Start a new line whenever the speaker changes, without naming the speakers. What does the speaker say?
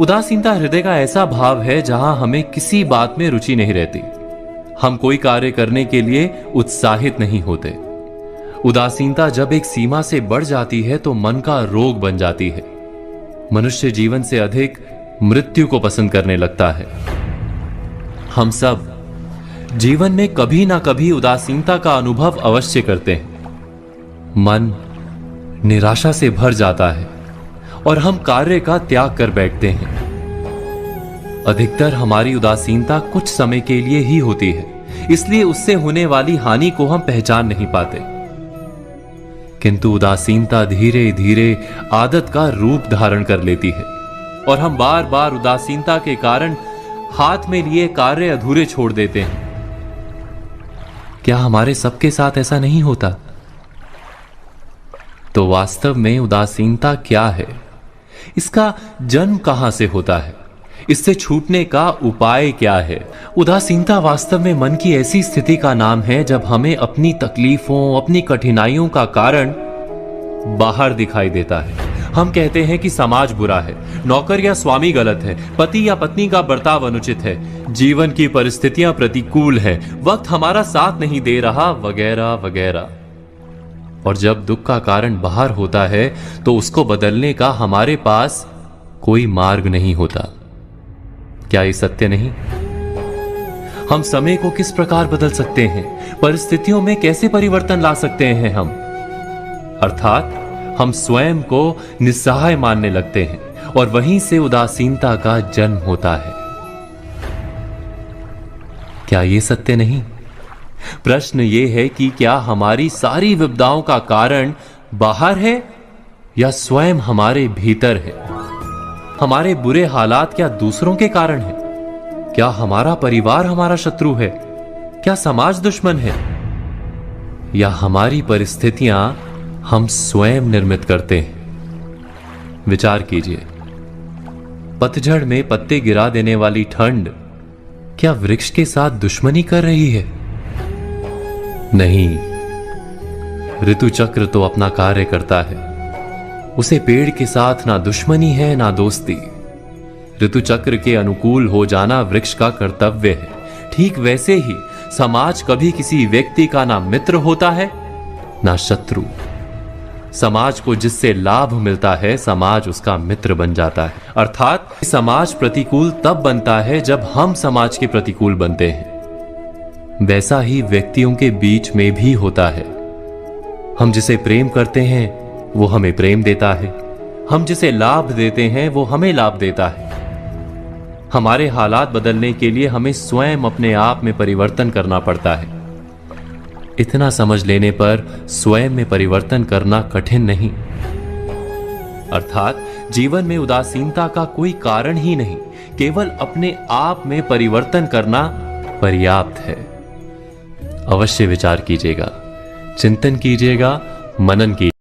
उदासीनता हृदय का ऐसा भाव है जहां हमें किसी बात में रुचि नहीं रहती। हम कोई कार्य करने के लिए उत्साहित नहीं होते। उदासीनता जब एक सीमा से बढ़ जाती है तो मन का रोग बन जाती है। मनुष्य जीवन से अधिक मृत्यु को पसंद करने लगता है। हम सब जीवन में कभी ना कभी उदासीनता का अनुभव अवश्य करते हैं। मन निराशा से भर जाता है और हम कार्य का त्याग कर बैठते हैं। अधिकतर हमारी उदासीनता कुछ समय के लिए ही होती है, इसलिए उससे होने वाली हानि को हम पहचान नहीं पाते। किंतु उदासीनता धीरे धीरे आदत का रूप धारण कर लेती है और हम बार बार उदासीनता के कारण हाथ में लिए कार्य अधूरे छोड़ देते हैं। क्या हमारे सबके साथ ऐसा नहीं होता? तो वास्तव में उदासीनता क्या है? इसका जन्म कहां से होता है? इससे छूटने का उपाय क्या है? उदासीनता वास्तव में मन की ऐसी स्थिति का नाम है जब हमें अपनी तकलीफों, अपनी कठिनाइयों का कारण बाहर दिखाई देता है। हम कहते हैं कि समाज बुरा है, नौकर या स्वामी गलत है, पति या पत्नी का बर्ताव अनुचित है, जीवन की परिस्थितियां प्रतिकूल है, वक्त हमारा साथ नहीं दे रहा, वगैरह वगैरह। और जब दुख का कारण बाहर होता है तो उसको बदलने का हमारे पास कोई मार्ग नहीं होता। क्या ये सत्य नहीं? हम समय को किस प्रकार बदल सकते हैं? परिस्थितियों में कैसे परिवर्तन ला सकते हैं हम? अर्थात हम स्वयं को निस्सहाय मानने लगते हैं और वहीं से उदासीनता का जन्म होता है। क्या ये सत्य नहीं? प्रश्न ये है कि क्या हमारी सारी विपदाओं का कारण बाहर है या स्वयं हमारे भीतर है? हमारे बुरे हालात क्या दूसरों के कारण है? क्या हमारा परिवार हमारा शत्रु है? क्या समाज दुश्मन है? या हमारी परिस्थितियां हम स्वयं निर्मित करते हैं? विचार कीजिए। पतझड़ में पत्ते गिरा देने वाली ठंड क्या वृक्ष के साथ दुश्मनी कर रही है? नहीं, ऋतु चक्र तो अपना कार्य करता है। उसे पेड़ के साथ ना दुश्मनी है ना दोस्ती। ऋतु चक्र के अनुकूल हो जाना वृक्ष का कर्तव्य है। ठीक वैसे ही समाज कभी किसी व्यक्ति का ना मित्र होता है ना शत्रु। समाज को जिससे लाभ मिलता है समाज उसका मित्र बन जाता है। अर्थात समाज प्रतिकूल तब बनता है जब हम समाज के प्रतिकूल बनते हैं। वैसा ही व्यक्तियों के बीच में भी होता है। हम जिसे प्रेम करते हैं वो हमें प्रेम देता है, हम जिसे लाभ देते हैं वो हमें लाभ देता है। हमारे हालात बदलने के लिए हमें स्वयं अपने आप में परिवर्तन करना पड़ता है। इतना समझ लेने पर स्वयं में परिवर्तन करना कठिन नहीं। अर्थात जीवन में उदासीनता का कोई कारण ही नहीं, केवल अपने आप में परिवर्तन करना पर्याप्त है। अवश्य विचार कीजिएगा, चिंतन कीजिएगा, मनन कीजिएगा।